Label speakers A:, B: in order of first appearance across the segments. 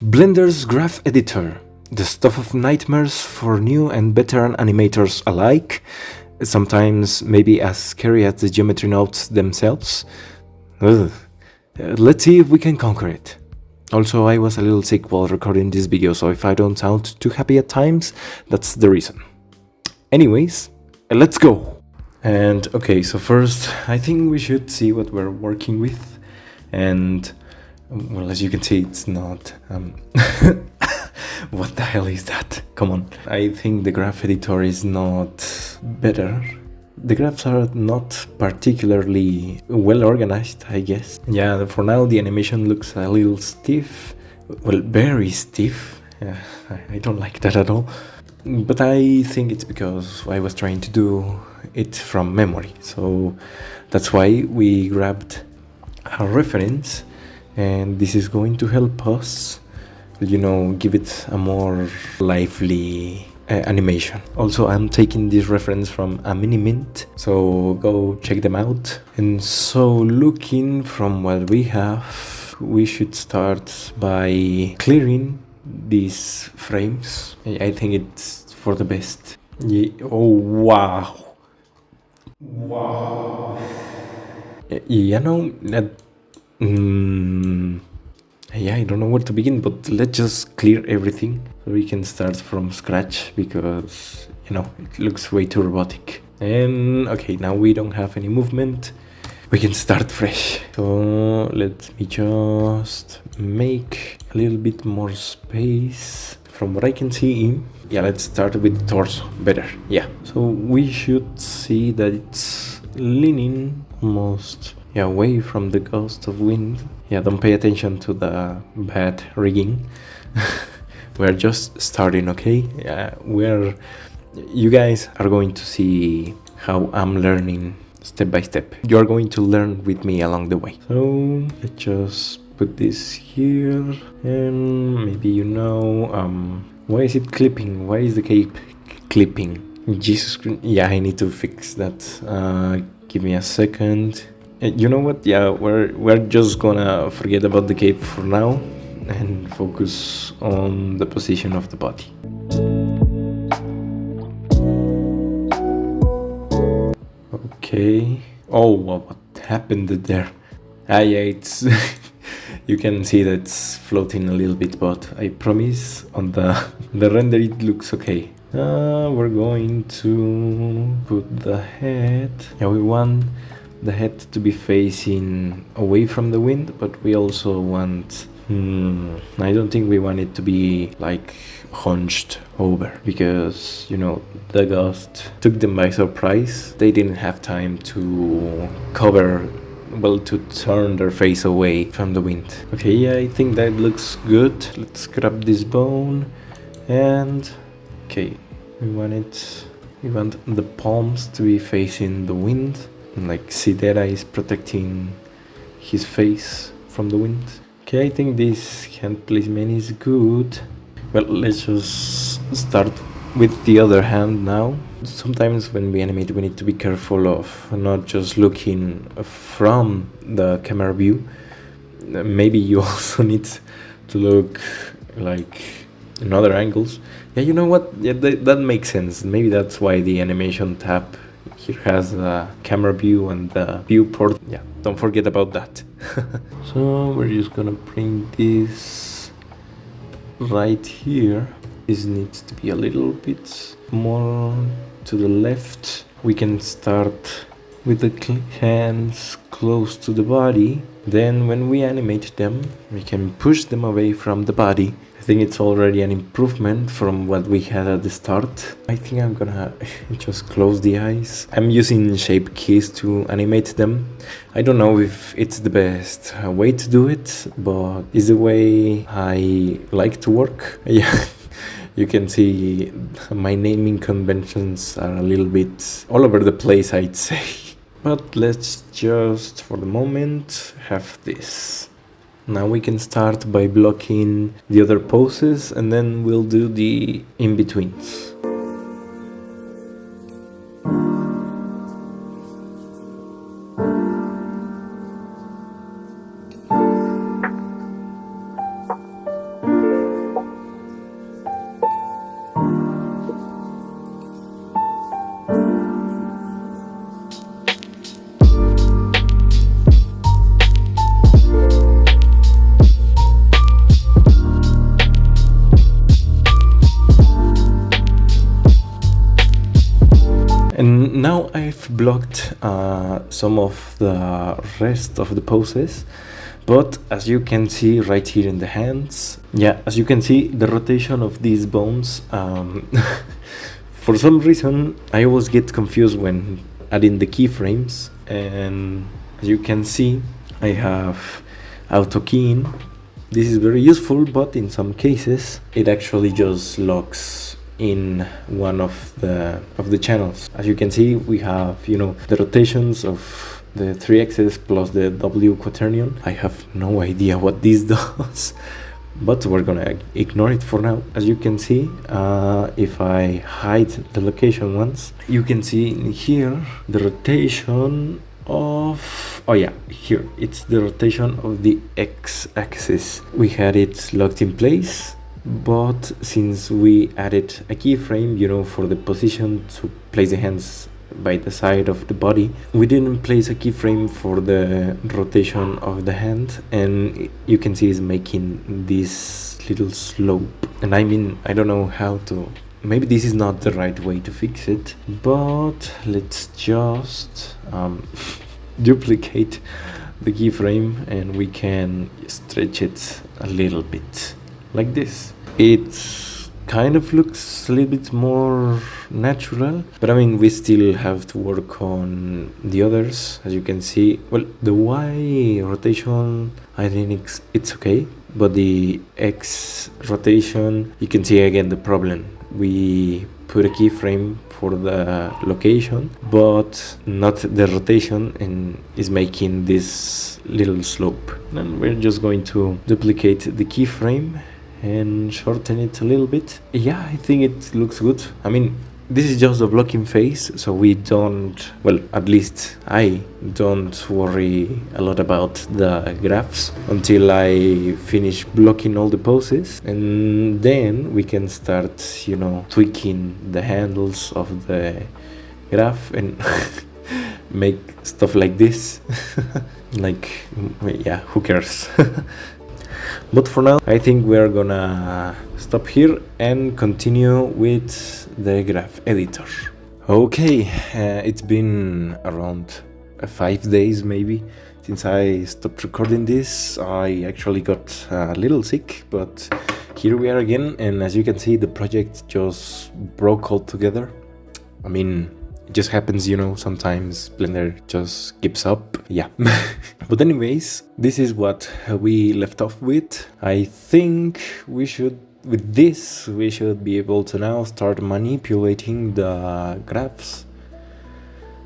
A: Blender's graph editor, the stuff of nightmares for new and veteran animators alike, sometimes maybe as scary as the geometry nodes themselves. Ugh. Let's see if we can conquer it. Also, I was a little sick while recording this video, so if I don't sound too happy at times, that's the reason. Anyways, let's go! And okay, so first, I think we should see what we're working with, and well, as you can see, it's not what the hell is that? Come on. I think the graph editor is not better. The graphs are not particularly well organized, I guess. Yeah, for now the animation looks a little stiff. Well, very stiff. Yeah, I don't like that at all. But I think it's because I was trying to do it from memory. So that's why we grabbed a reference, and this is going to help us, you know, give it a more lively animation. Also, I'm taking this reference from a mini mint, so go check them out. And so, looking from what we have, we should start by clearing these frames. I think it's for the best. Yeah. Oh, wow. Wow. You know, yeah, I don't know where to begin, but let's just clear everything so we can start from scratch, because, you know, it looks way too robotic. And okay, now we don't have any movement. We can start fresh. So let me just make a little bit more space from what I can see. Yeah, let's start with the torso. Better. Yeah. So we should see that it's leaning almost away from the gust of wind. Yeah, don't pay attention to the bad rigging. We're just starting, okay? Yeah, you guys are going to see how I'm learning step by step. You're going to learn with me along the way. So let's just put this here, and maybe why is it clipping? Why is the cape clipping? Jesus Christ. Yeah, I need to fix that. Give me a second. You know what? Yeah, we're just gonna forget about the cape for now and focus on the position of the body. Okay. Oh, what happened there? Yeah, it's you can see that it's floating a little bit, but I promise on the render it looks okay. We're going to put the head. Yeah, we want the head to be facing away from the wind, but we also want I don't think we want it to be like hunched over, because, you know, the gust took them by surprise. They didn't have time to to turn their face away from the wind. Okay, yeah, I think that looks good. Let's grab this bone, and okay, we want the palms to be facing the wind. Like Sidera is protecting his face from the wind. Okay, I think this hand placement is good. Well, let's just start with the other hand now. Sometimes when we animate, we need to be careful of not just looking from the camera view. Maybe you also need to look like in other angles. Yeah, you know what? Yeah, that makes sense. Maybe that's why the animation tab here has the camera view and the viewport. Yeah, don't forget about that. So we're just gonna bring this right here. This needs to be a little bit more to the left. We can start with the hands close to the body. Then when we animate them, we can push them away from the body. I think it's already an improvement from what we had at the start. I think I'm gonna just close the eyes. I'm using shape keys to animate them. I don't know if it's the best way to do it, but it's the way I like to work. Yeah. You can see my naming conventions are a little bit all over the place, I'd say. But let's just, for the moment, have this. Now we can start by blocking the other poses, and then we'll do the in-betweens. now I've blocked some of the rest of the poses, but as you can see right here in the hands, yeah, as you can see the rotation of these bones, for some reason I always get confused when adding the keyframes, and as you can see I have auto keying. This is very useful, but in some cases it actually just locks in one of the channels. As you can see, we have, you know, the rotations of the 3-axis plus the W quaternion. I have no idea what this does, but we're gonna ignore it for now. As you can see, if I hide the location once, you can see in here the rotation of, oh yeah, here it's the rotation of the x-axis. We had it locked in place, but since we added a keyframe, you know, for the position to place the hands by the side of the body, we didn't place a keyframe for the rotation of the hand, and you can see it's making this little slope. And I mean, I don't know how to, maybe this is not the right way to fix it, but let's just duplicate the keyframe and we can stretch it a little bit like this. It kind of looks a little bit more natural, but I mean, we still have to work on the others. As you can see, well, the Y rotation, I think it's okay, but the X rotation, you can see again the problem. We put a keyframe for the location, but not the rotation, and is making this little slope. And we're just going to duplicate the keyframe and shorten it a little bit. Yeah, I think it looks good. I mean, this is just the blocking phase, so we don't, well, at least I don't worry a lot about the graphs until I finish blocking all the poses, and then we can start, you know, tweaking the handles of the graph and make stuff like this. Like, yeah, who cares? But for now, I think we're gonna stop here and continue with the graph editor. Okay, it's been around 5 days maybe since I stopped recording this. I actually got a little sick, but here we are again, and as you can see, the project just broke altogether. I mean, it just happens, you know, sometimes Blender just gives up. Yeah. But anyways, this is what we left off with. I think we should, with this, we should be able to now start manipulating the graphs.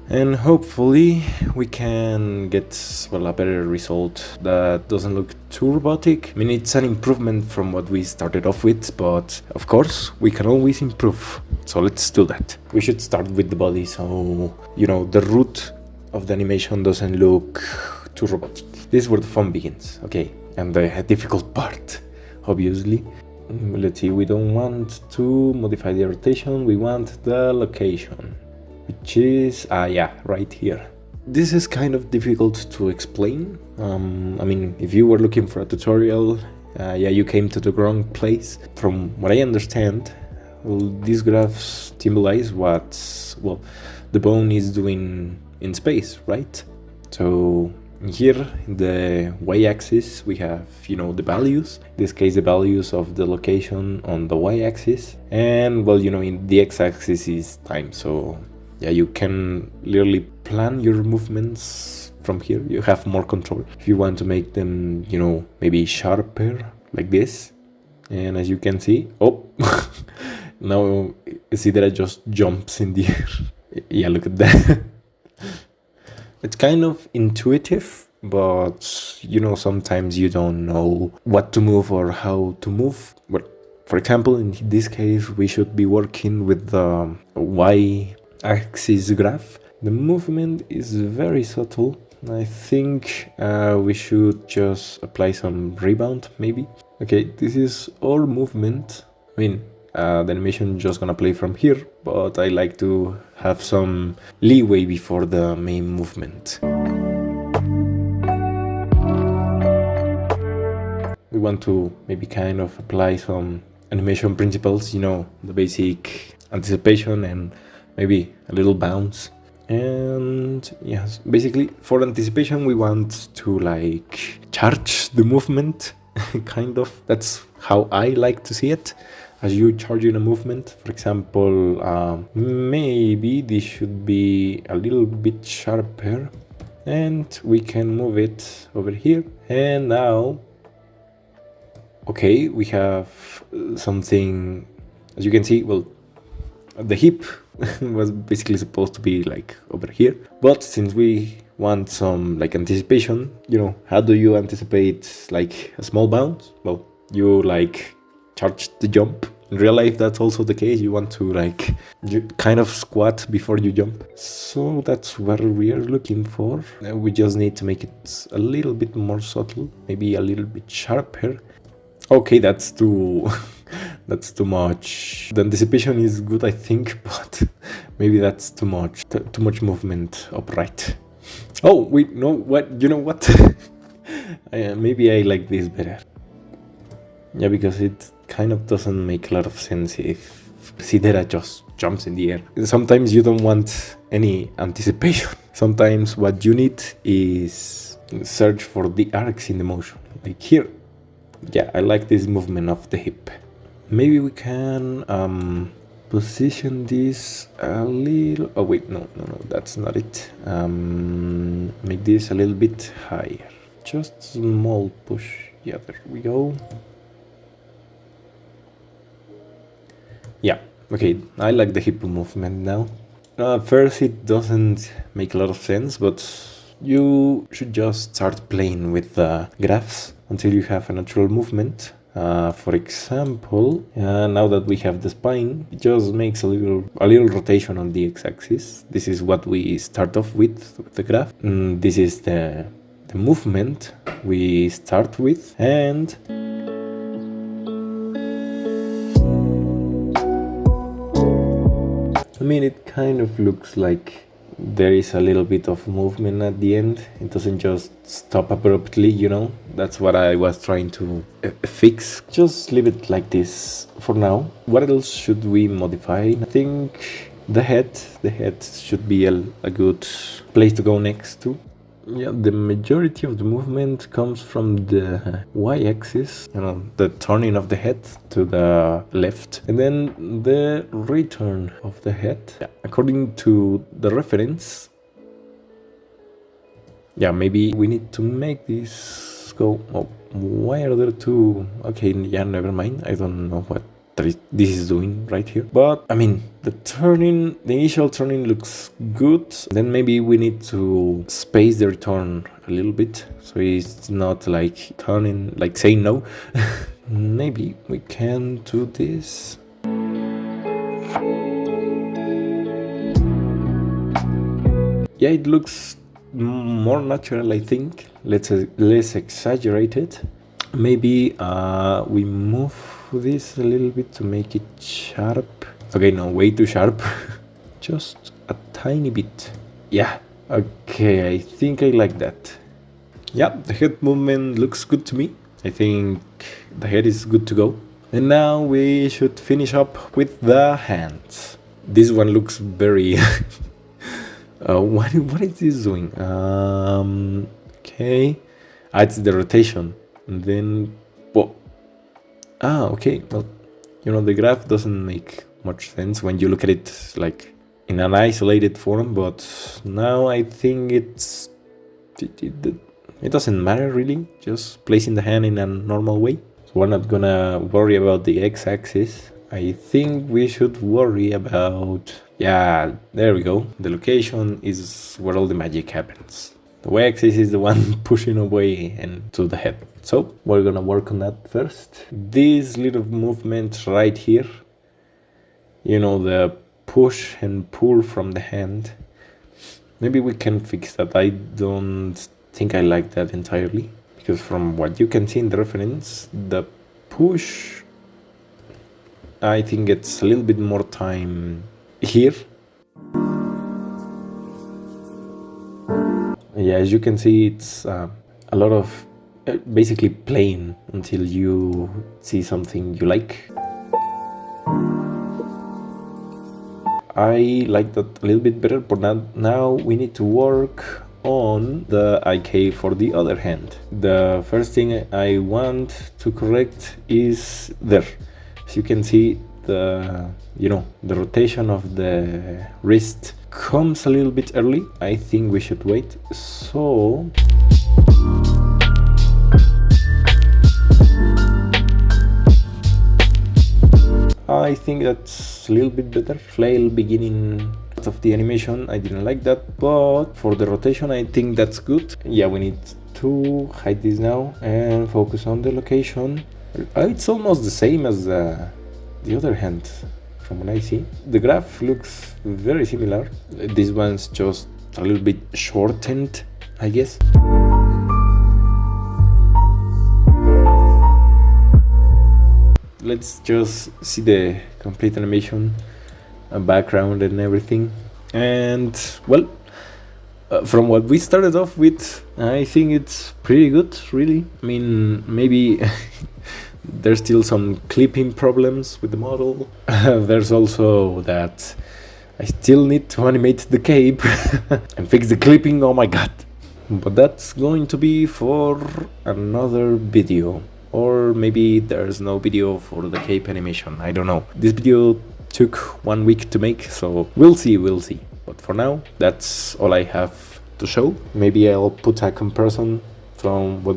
A: And hopefully we can get, well, a better result that doesn't look too robotic. I mean, it's an improvement from what we started off with, but of course we can always improve. So let's do that. We should start with the body, so, you know, the root of the animation doesn't look too robotic. This is where the fun begins, okay? And the difficult part, obviously. Let's see, we don't want to modify the rotation, we want the location, which is, yeah, right here. This is kind of difficult to explain. I mean, if you were looking for a tutorial, yeah, you came to the wrong place. From what I understand, well, these graphs symbolize what, well, the bone is doing in space, right? So here in the y-axis we have, you know, the values, in this case the values of the location on the y-axis, and, well, you know, in the x-axis is time. So yeah, you can literally plan your movements from here. You have more control if you want to make them, you know, maybe sharper like this. And as you can see, oh, now see that it just jumps in the air. Yeah, look at that. It's kind of intuitive, but, you know, sometimes you don't know what to move or how to move. Well, for example, in this case, we should be working with the y-axis graph. The movement is very subtle. I think we should just apply some rebound, maybe. Okay, this is all movement. I mean, the animation just gonna play from here, but I like to have some leeway before the main movement. We want to maybe kind of apply some animation principles, you know, the basic anticipation and maybe a little bounce. And yes, basically for anticipation we want to like charge the movement kind of. That's how I like to see it, as you charging a movement. For example, maybe this should be a little bit sharper, and we can move it over here. And now, okay, we have something, as you can see. Well, the hip was basically supposed to be like over here, but since we want some like anticipation, you know, how do you anticipate like a small bounce? Well, you like charge the jump. In real life that's also the case. You want to like you kind of squat before you jump, so that's what we are looking for. We just need to make it a little bit more subtle, maybe a little bit sharper. Okay, that's too that's too much. The anticipation is good, I think, but maybe that's too much. Too much movement upright. Oh, wait, no, what? You know what? Maybe I like this better. Yeah, because it kind of doesn't make a lot of sense if Sidera just jumps in the air. Sometimes you don't want any anticipation. Sometimes what you need is search for the arcs in the motion, like here. Yeah, I like this movement of the hip. Maybe we can position this a little. Oh wait, no, that's not it. Make this a little bit higher. Just small push. Yeah, there we go. Yeah, okay, I like the hip movement now. First, it doesn't make a lot of sense, but you should just start playing with the graphs until you have a natural movement. For example, now that we have the spine, it just makes a little rotation on the x-axis. This is what we start off with the graph. This is the movement we start with, and I mean, it kind of looks like there is a little bit of movement at the end. It doesn't just stop abruptly, you know. That's what I was trying to fix. Just leave it like this for now. What else should we modify? I think the head should be a good place to go next to. Yeah, the majority of the movement comes from the y-axis, you know, the turning of the head to the left, and then the return of the head. Yeah, according to the reference. Yeah, maybe we need to make this go. Oh, why are there two? Okay, yeah, never mind. I don't know what this is doing right here, but I mean, the initial turning looks good. Then maybe we need to space the return a little bit so it's not like turning, like saying no. Maybe we can do this. Yeah, it looks more natural, I think. Less exaggerated. Maybe we move this a little bit to make it sharp. Okay, no, way too sharp. Just a tiny bit. Yeah, okay, I think I like that. Yeah, the head movement looks good to me. I think the head is good to go. And now we should finish up with the hands. This one looks very... what is this doing? Okay. It's the rotation. And then, well, okay, well, you know, the graph doesn't make much sense when you look at it like in an isolated form, but now I think it doesn't matter really, just placing the hand in a normal way. So we're not gonna worry about the x-axis. I think we should worry about, yeah, there we go. The location is where all the magic happens. The y-axis is the one pushing away and to the head. So we're gonna work on that first. This little movement right here, you know, the push and pull from the hand. Maybe we can fix that. I don't think I like that entirely, because from what you can see in the reference, the push, I think it's a little bit more time here. Yeah, as you can see, it's a lot of basically playing until you see something you like. I like that a little bit better, but now we need to work on the IK for the other hand. The first thing I want to correct is there. As you can see, the rotation of the wrist comes a little bit early. I think we should wait. So I think that's a little bit better. Flail beginning of the animation, I didn't like that, but for the rotation I think that's good. Yeah, we need to hide this now and focus on the location. It's almost the same as the other hand from what I see. The graph looks very similar. This one's just a little bit shortened, I guess. Let's just see the complete animation, background and everything. And well, from what we started off with, I think it's pretty good, really. I mean, maybe there's still some clipping problems with the model. There's also that I still need to animate the cape and fix the clipping, oh my god. But that's going to be for another video. Or maybe there's no video for the cape animation, I don't know. This video took 1 week to make, so we'll see. But for now, that's all I have to show. Maybe I'll put a comparison from what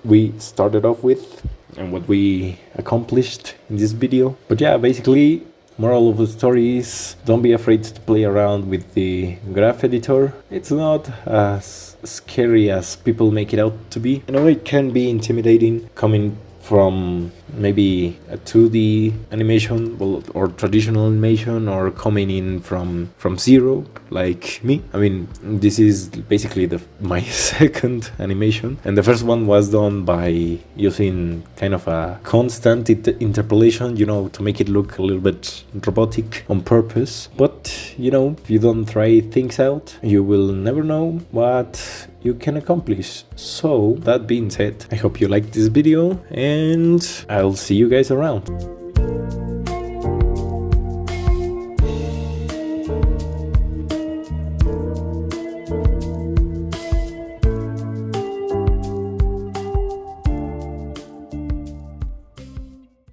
A: we started off with and what we accomplished in this video. But yeah, basically, moral of the story is don't be afraid to play around with the graph editor. It's not as scary as people make it out to be. I know it can be intimidating coming from maybe a 2D animation, or traditional animation, or coming in from zero like me. I mean, this is basically my second animation, and the first one was done by using kind of a constant interpolation, to make it look a little bit robotic on purpose. But if you don't try things out, you will never know what you can accomplish. So that being said, I hope you liked this video, and I'll see you guys around.